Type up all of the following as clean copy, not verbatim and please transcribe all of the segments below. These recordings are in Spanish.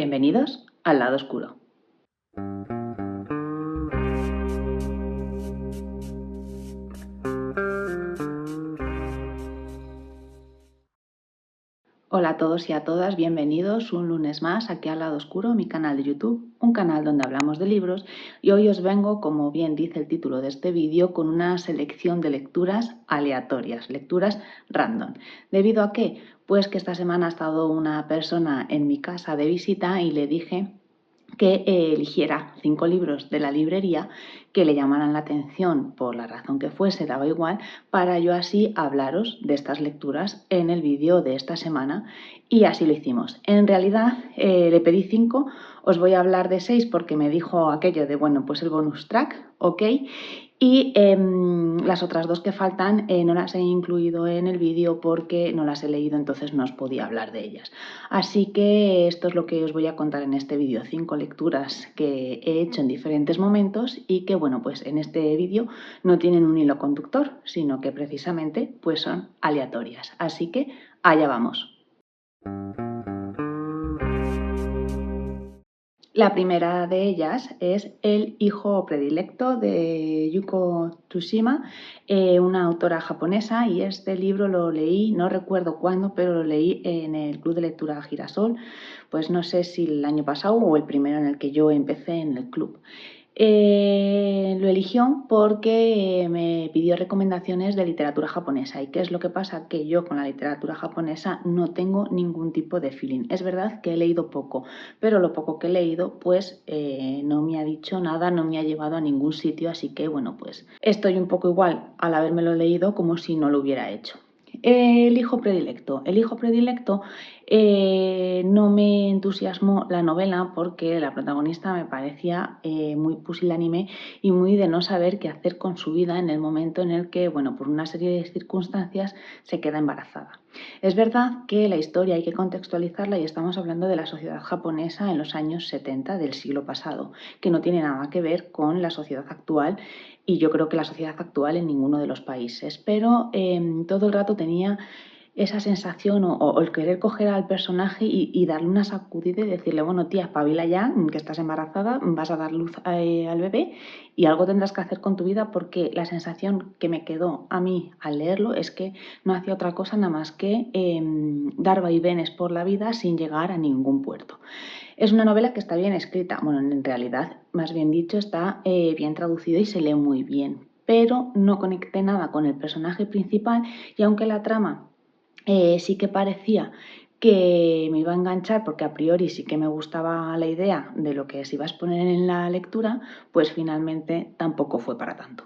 Bienvenidos al lado oscuro. Hola a todos y a todas, bienvenidos un lunes más aquí al lado oscuro, mi canal de YouTube, un canal donde hablamos de libros, y hoy os vengo, como bien dice el título de este vídeo, con una selección de lecturas aleatorias, lecturas random. ¿Debido a qué? Pues que esta semana ha estado una persona en mi casa de visita y le dije que eligiera 5 libros de la librería que le llamaran la atención por la razón que fuese, daba igual, para yo así hablaros de estas lecturas en el vídeo de esta semana, y así lo hicimos. En realidad le pedí 5, os voy a hablar de 6 porque me dijo aquello de, bueno, pues el bonus track, ok, y las otras 2 que faltan no las he incluido en el vídeo porque no las he leído, entonces no os podía hablar de ellas. Así que esto es lo que os voy a contar en este vídeo, 5 lecturas que he hecho en diferentes momentos y que, bueno, pues en este vídeo no tienen un hilo conductor, sino que precisamente pues son aleatorias. Así que allá vamos. La primera de ellas es El hijo predilecto de Yuko Tsushima, una autora japonesa, y este libro lo leí, no recuerdo cuándo, pero lo leí en el Club de Lectura Girasol, pues no sé si el año pasado o el primero en el que yo empecé en el club. Lo eligió porque me pidió recomendaciones de literatura japonesa. ¿Y qué es lo que pasa? Que yo con la literatura japonesa no tengo ningún tipo de feeling. Es verdad que he leído poco, pero lo poco que he leído pues no me ha dicho nada, no me ha llevado a ningún sitio, así que bueno, pues estoy un poco igual al habérmelo leído como si no lo hubiera hecho. El hijo predilecto. El hijo predilecto no me entusiasmó la novela porque la protagonista me parecía muy pusilánime y muy de no saber qué hacer con su vida en el momento en el que, bueno, por una serie de circunstancias se queda embarazada. Es verdad que la historia hay que contextualizarla y estamos hablando de la sociedad japonesa en los años 70 del siglo pasado, que no tiene nada que ver con la sociedad actual, y yo creo que la sociedad actual en ninguno de los países, pero todo el rato tenía esa sensación o el querer coger al personaje y darle una sacudida y decirle, bueno, tía, espabila ya, que estás embarazada, vas a dar luz al bebé y algo tendrás que hacer con tu vida, porque la sensación que me quedó a mí al leerlo es que no hacía otra cosa nada más que dar vaivenes por la vida sin llegar a ningún puerto. Es una novela que está bien escrita, bueno, en realidad, más bien dicho, está bien traducida y se lee muy bien, pero no conecté nada con el personaje principal, y aunque la trama sí que parecía que me iba a enganchar porque a priori sí que me gustaba la idea de lo que se iba a exponer en la lectura, pues finalmente tampoco fue para tanto.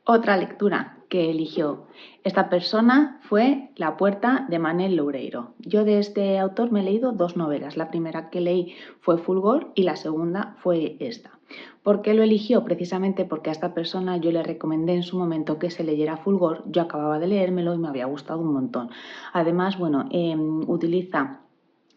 Otra lectura que eligió esta persona fue La puerta de Manel Loureiro. Yo de este autor me he leído 2 novelas. La primera que leí fue Fulgor y la segunda fue esta. ¿Por qué lo eligió? Precisamente porque a esta persona yo le recomendé en su momento que se leyera Fulgor. Yo acababa de leérmelo y me había gustado un montón. Además, bueno, utiliza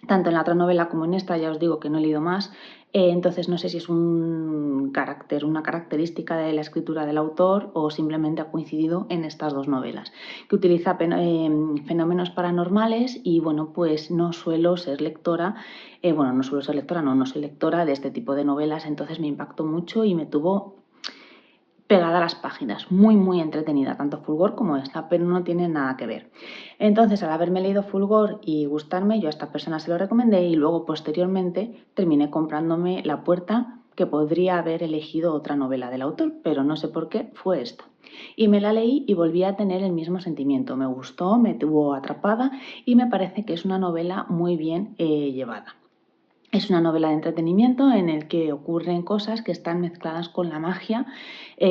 tanto en la otra novela como en esta, ya os digo que no he leído más, entonces no sé si es un carácter, una característica de la escritura del autor o simplemente ha coincidido en estas 2 novelas, que utiliza fenómenos paranormales, y bueno, pues no suelo ser lectora, no soy lectora de este tipo de novelas, entonces me impactó mucho y me tuvo pegada a las páginas, muy entretenida, tanto Fulgor como esta, pero no tiene nada que ver. Entonces, al haberme leído Fulgor y gustarme, yo a esta persona se lo recomendé y luego posteriormente terminé comprándome La puerta, que podría haber elegido otra novela del autor, pero no sé por qué fue esta. Y me la leí y volví a tener el mismo sentimiento, me gustó, me tuvo atrapada y me parece que es una novela muy bien llevada. Es una novela de entretenimiento en el que ocurren cosas que están mezcladas con la magia,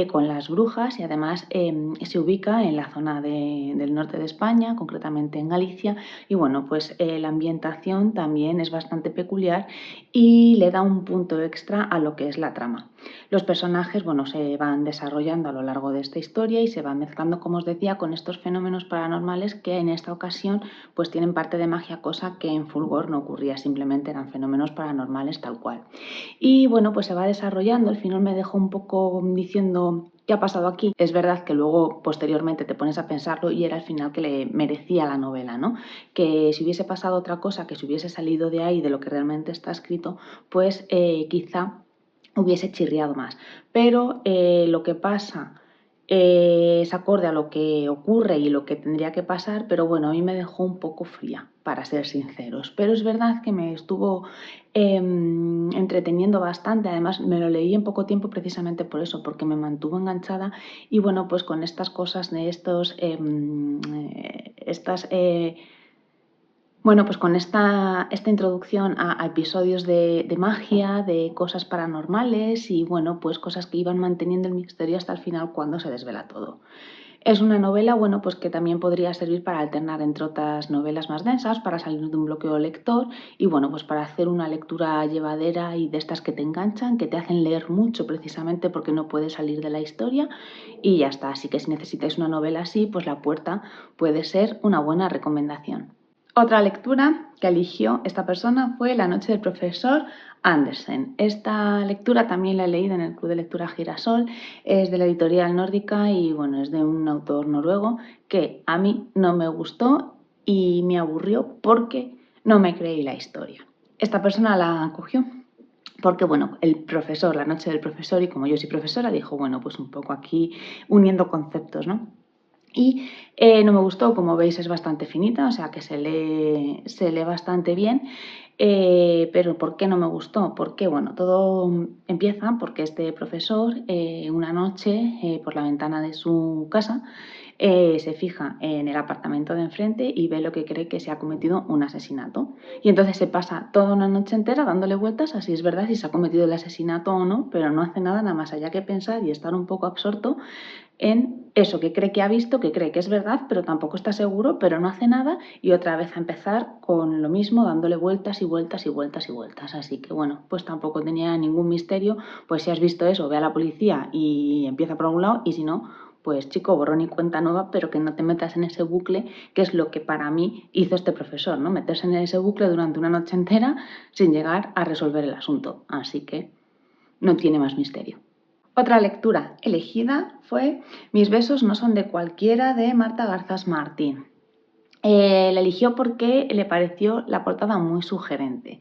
con las brujas, y además se ubica en la zona del norte de España, concretamente en Galicia, y bueno, pues la ambientación también es bastante peculiar y le da un punto extra a lo que es la trama. Los personajes, bueno, se van desarrollando a lo largo de esta historia y se van mezclando, como os decía, con estos fenómenos paranormales que en esta ocasión pues tienen parte de magia, cosa que en Fulgor no ocurría, simplemente eran fenómenos fenómenos paranormales tal cual. Y bueno, pues se va desarrollando, al final me dejó un poco diciendo qué ha pasado aquí. Es verdad que luego posteriormente te pones a pensarlo y era al final que le merecía la novela, ¿no? Que si hubiese pasado otra cosa, que si hubiese salido de ahí, de lo que realmente está escrito, pues quizá hubiese chirriado más. Pero lo que pasa es acorde a lo que ocurre y lo que tendría que pasar, pero bueno, a mí me dejó un poco fría, para ser sinceros. Pero es verdad que me estuvo entreteniendo bastante, además me lo leí en poco tiempo precisamente por eso, porque me mantuvo enganchada y bueno, pues con estas cosas de bueno, pues con esta introducción a episodios de magia, de cosas paranormales y bueno, pues cosas que iban manteniendo el misterio hasta el final cuando se desvela todo. Es una novela, bueno, pues que también podría servir para alternar entre otras novelas más densas, para salir de un bloqueo lector y bueno, pues para hacer una lectura llevadera y de estas que te enganchan, que te hacen leer mucho precisamente porque no puedes salir de la historia y ya está. Así que si necesitáis una novela así, pues La Puerta puede ser una buena recomendación. Otra lectura que eligió esta persona fue La noche del profesor Andersen. Esta lectura también la he leído en el Club de Lectura Girasol, es de la editorial nórdica y bueno, es de un autor noruego que a mí no me gustó y me aburrió porque no me creí la historia. Esta persona la cogió porque, bueno, el profesor, la noche del profesor, y como yo soy profesora, dijo, bueno, pues un poco aquí uniendo conceptos, ¿no? Y no me gustó, como veis es bastante finita, o sea que se lee bastante bien, pero ¿por qué no me gustó? Porque bueno, todo empieza porque este profesor una noche por la ventana de su casa se fija en el apartamento de enfrente y ve lo que cree que se ha cometido un asesinato. Y entonces se pasa toda una noche entera dándole vueltas a si es verdad si se ha cometido el asesinato o no, pero no hace nada más allá que pensar y estar un poco absorto en eso que cree que ha visto, que cree que es verdad, pero tampoco está seguro, pero no hace nada y otra vez a empezar con lo mismo, dándole vueltas y vueltas y vueltas y vueltas. Así que bueno, pues tampoco tenía ningún misterio, pues si has visto eso, ve a la policía y empieza por algún lado y si no, pues chico, borrón y cuenta nueva, pero que no te metas en ese bucle, que es lo que para mí hizo este profesor, ¿no? Meterse en ese bucle durante una noche entera sin llegar a resolver el asunto. Así que no tiene más misterio. Otra lectura elegida fue Mis besos no son de cualquiera, de Marta Garzás Martín. La eligió porque le pareció la portada muy sugerente.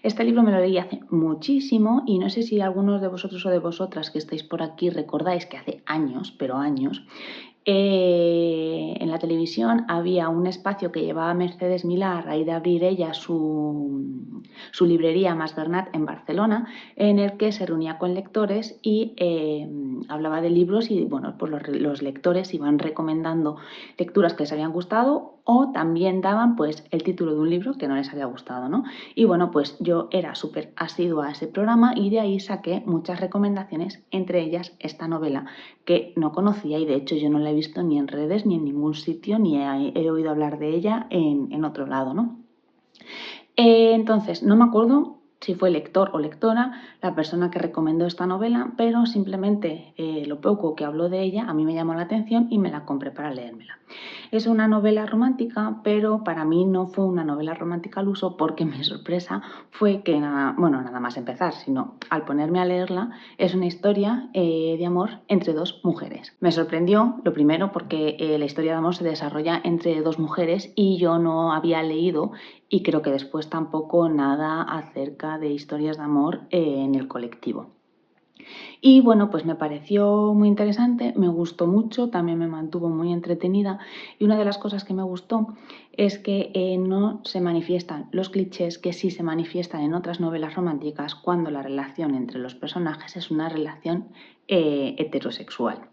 Este libro me lo leí hace muchísimo y no sé si algunos de vosotros o de vosotras que estáis por aquí recordáis que hace años, pero años, en la televisión había un espacio que llevaba Mercedes Milá a raíz de abrir ella su librería Mas Bernat en Barcelona, en el que se reunía con lectores y hablaba de libros y bueno, pues los lectores iban recomendando lecturas que les habían gustado o también daban pues el título de un libro que no les había gustado, ¿no? Y bueno, pues yo era súper asidua a ese programa y de ahí saqué muchas recomendaciones, entre ellas esta novela que no conocía y de hecho yo no la he visto ni en redes ni en ningún sitio ni he oído hablar de ella en otro lado, ¿no? Entonces, no me acuerdo si fue lector o lectora la persona que recomendó esta novela, pero simplemente lo poco que habló de ella a mí me llamó la atención y me la compré para leérmela. Es una novela romántica, pero para mí no fue una novela romántica al uso porque mi sorpresa fue que, nada más empezar, sino al ponerme a leerla, es una historia de amor entre dos mujeres. Me sorprendió, lo primero, porque la historia de amor se desarrolla entre dos mujeres y yo no había leído y creo que después tampoco nada acerca de historias de amor en el colectivo. Y bueno, pues me pareció muy interesante, me gustó mucho, también me mantuvo muy entretenida y una de las cosas que me gustó es que no se manifiestan los clichés que sí se manifiestan en otras novelas románticas cuando la relación entre los personajes es una relación heterosexual.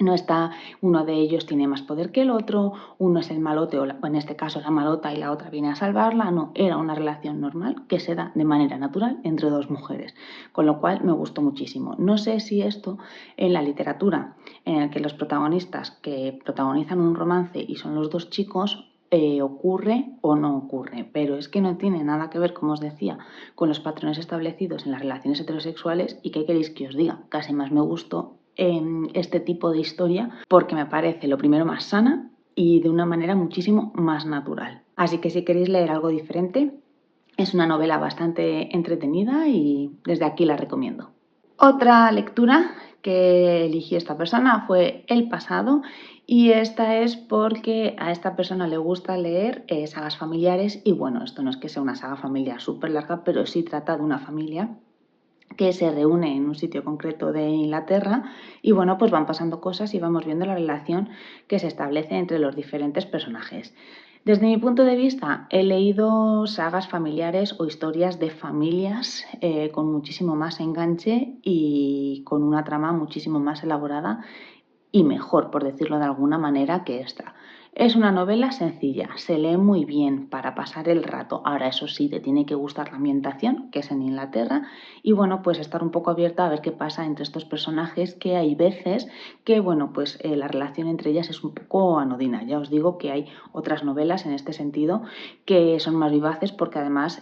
No está, uno de ellos tiene más poder que el otro, uno es el malote o en este caso la malota y la otra viene a salvarla, no, era una relación normal que se da de manera natural entre dos mujeres, con lo cual me gustó muchísimo. No sé si esto en la literatura, en el que los protagonistas que protagonizan un romance y son los dos chicos, ocurre o no ocurre, pero es que no tiene nada que ver, como os decía, con los patrones establecidos en las relaciones heterosexuales y ¿qué queréis que os diga? Casi más me gustó este tipo de historia porque me parece lo primero más sana y de una manera muchísimo más natural. Así que si queréis leer algo diferente, Es una novela bastante entretenida y desde aquí la recomiendo. Otra lectura que eligió esta persona fue El pasado, y esta es porque a esta persona le gusta leer sagas familiares, y bueno, esto no es que sea una saga familiar súper larga, pero sí trata de una familia que se reúne en un sitio concreto de Inglaterra, y bueno, pues van pasando cosas y vamos viendo la relación que se establece entre los diferentes personajes. Desde mi punto de vista, he leído sagas familiares o historias de familias con muchísimo más enganche y con una trama muchísimo más elaborada y mejor, por decirlo de alguna manera, que esta. Es una novela sencilla, se lee muy bien para pasar el rato. Ahora, eso sí, te tiene que gustar la ambientación, que es en Inglaterra, y bueno, pues estar un poco abierta a ver qué pasa entre estos personajes, que hay veces que, bueno, pues la relación entre ellas es un poco anodina. Ya os digo que hay otras novelas en este sentido que son más vivaces, porque además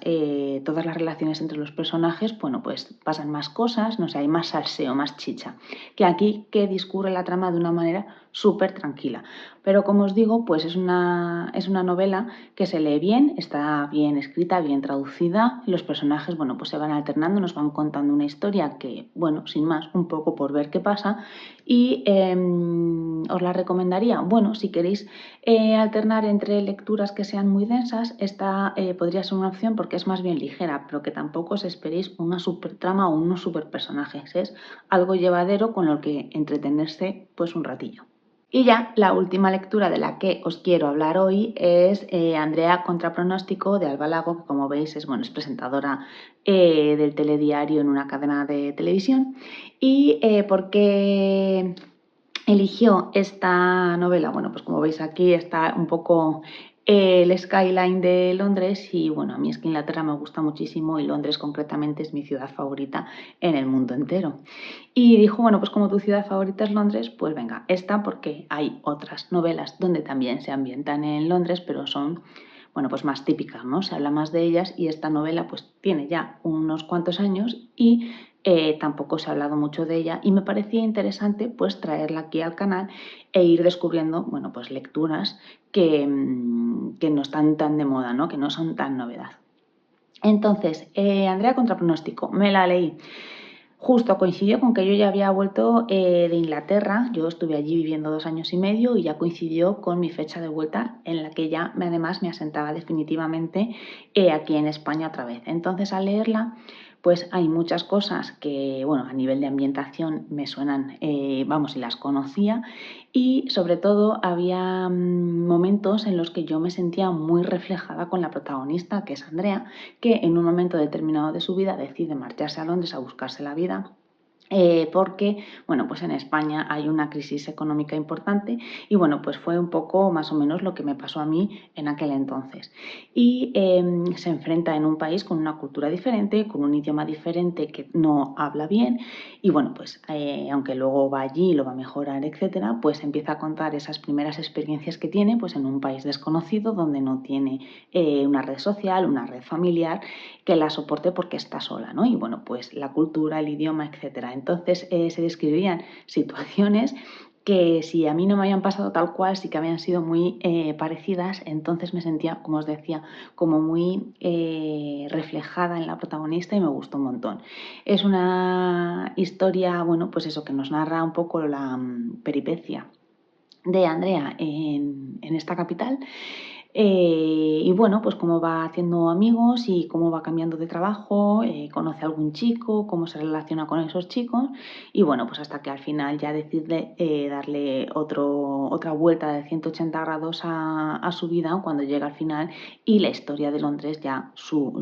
todas las relaciones entre los personajes, bueno, pues pasan más cosas, no sé, hay más salseo, más chicha, que aquí, que discurre la trama de una manera súper tranquila. Pero como os digo, pues es una novela que se lee bien, está bien escrita, bien traducida, y los personajes, bueno, pues se van alternando, nos van contando una historia que, bueno, sin más, un poco por ver qué pasa, y os la recomendaría. Bueno, si queréis alternar entre lecturas que sean muy densas, esta podría ser una opción porque es más bien ligera, pero que tampoco os esperéis una super trama o unos super personajes. Es algo llevadero con lo que entretenerse pues un ratillo. Y ya la última lectura de la que os quiero hablar hoy es Andrea contra pronóstico, de Alba Lago, que como veis es, bueno, es presentadora del telediario en una cadena de televisión. ¿Y por qué eligió esta novela? Bueno, pues como veis aquí está un poco el skyline de Londres, y bueno, a mí es que Inglaterra me gusta muchísimo y Londres concretamente es mi ciudad favorita en el mundo entero. Y dijo, bueno, pues como tu ciudad favorita es Londres, pues venga, esta, porque hay otras novelas donde también se ambientan en Londres, pero son, bueno, pues más típicas, ¿no? Se habla más de ellas, y esta novela pues tiene ya unos cuantos años y tampoco se ha hablado mucho de ella, y me parecía interesante pues traerla aquí al canal e ir descubriendo, bueno, pues lecturas que no están tan de moda, ¿no? Que no son tan novedad. Entonces, Andrea contra pronóstico, me la leí. Justo coincidió con que yo ya había vuelto de Inglaterra. Yo estuve allí viviendo 2 años y medio, y ya coincidió con mi fecha de vuelta, en la que ya además me asentaba definitivamente aquí en España otra vez. Entonces, al leerla, pues hay muchas cosas que, bueno, a nivel de ambientación me suenan, vamos, y las conocía, y sobre todo había momentos en los que yo me sentía muy reflejada con la protagonista, que es Andrea, que en un momento determinado de su vida decide marcharse a Londres a buscarse la vida. Porque, bueno, pues en España hay una crisis económica importante, y bueno, pues fue un poco más o menos lo que me pasó a mí en aquel entonces. Y se enfrenta en un país con una cultura diferente, con un idioma diferente que no habla bien, y bueno, pues aunque luego va allí y lo va a mejorar, etcétera, pues empieza a contar esas primeras experiencias que tiene pues en un país desconocido, donde no tiene una red social, una red familiar que la soporte, porque está sola, ¿no? Y bueno, pues la cultura, el idioma, etcétera. Entonces se describían situaciones que, si a mí no me habían pasado tal cual, sí que habían sido muy parecidas. Entonces me sentía, como os decía, como muy reflejada en la protagonista, y me gustó un montón. Es una historia, bueno, pues eso, que nos narra un poco la peripecia de Andrea en esta capital, y bueno, pues cómo va haciendo amigos y cómo va cambiando de trabajo, conoce a algún chico, cómo se relaciona con esos chicos, y bueno, pues hasta que al final ya decide darle otra vuelta de 180 grados a su vida, cuando llega al final y la historia de Londres, ya su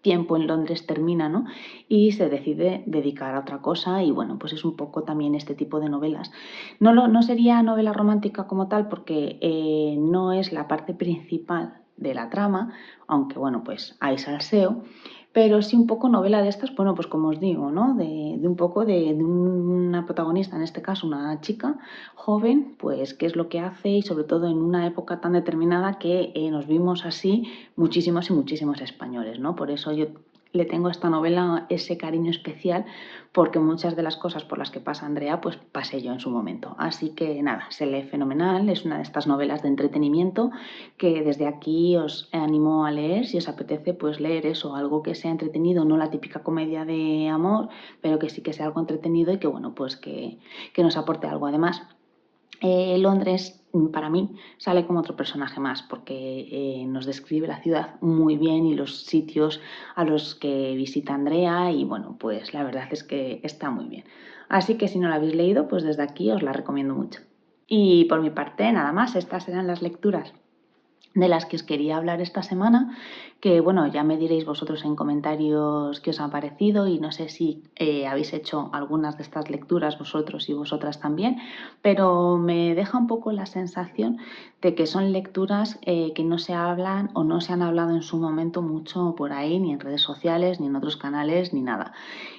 tiempo en Londres termina, ¿no? Y se decide dedicar a otra cosa, y bueno, pues es un poco también este tipo de novelas. No sería novela romántica como tal, porque no es la parte principal de la trama, aunque bueno, pues hay salseo, pero sí un poco novela de estas, bueno, pues como os digo, ¿no? De un poco de una protagonista, en este caso una chica joven, pues qué es lo que hace, y sobre todo en una época tan determinada que nos vimos así muchísimos y muchísimos españoles, ¿no? Por eso yo le tengo a esta novela ese cariño especial porque muchas de las cosas por las que pasa Andrea, pues pasé yo en su momento. Así que nada, se lee fenomenal, es una de estas novelas de entretenimiento que desde aquí os animo a leer, si os apetece pues leer eso, algo que sea entretenido, no la típica comedia de amor, pero que sí que sea algo entretenido y que bueno, pues que nos aporte algo. Además, Londres para mí sale como otro personaje más porque nos describe la ciudad muy bien y los sitios a los que visita Andrea y bueno, pues la verdad es que está muy bien. Así que si no la habéis leído, pues desde aquí os la recomiendo mucho. Y por mi parte, nada más, estas serán las lecturas de las que os quería hablar esta semana, que bueno, ya me diréis vosotros en comentarios qué os ha parecido y no sé si habéis hecho algunas de estas lecturas vosotros y vosotras también, pero me deja un poco la sensación de que son lecturas que no se hablan o no se han hablado en su momento mucho por ahí, ni en redes sociales, ni en otros canales, ni nada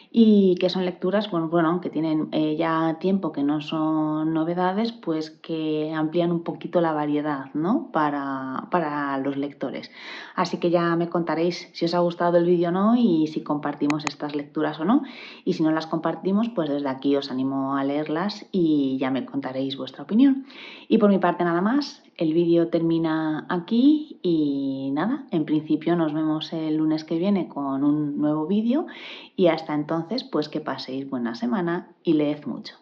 y que son lecturas, bueno, que tienen ya tiempo que no son novedades, pues que amplían un poquito la variedad, ¿no? Para los lectores. Así que ya me contaréis si os ha gustado el vídeo o no y si compartimos estas lecturas o no. Y si no las compartimos, pues desde aquí os animo a leerlas y ya me contaréis vuestra opinión. Y por mi parte nada más, el vídeo termina aquí y nada, en principio nos vemos el lunes que viene con un nuevo vídeo y hasta entonces, pues que paséis buena semana y leed mucho.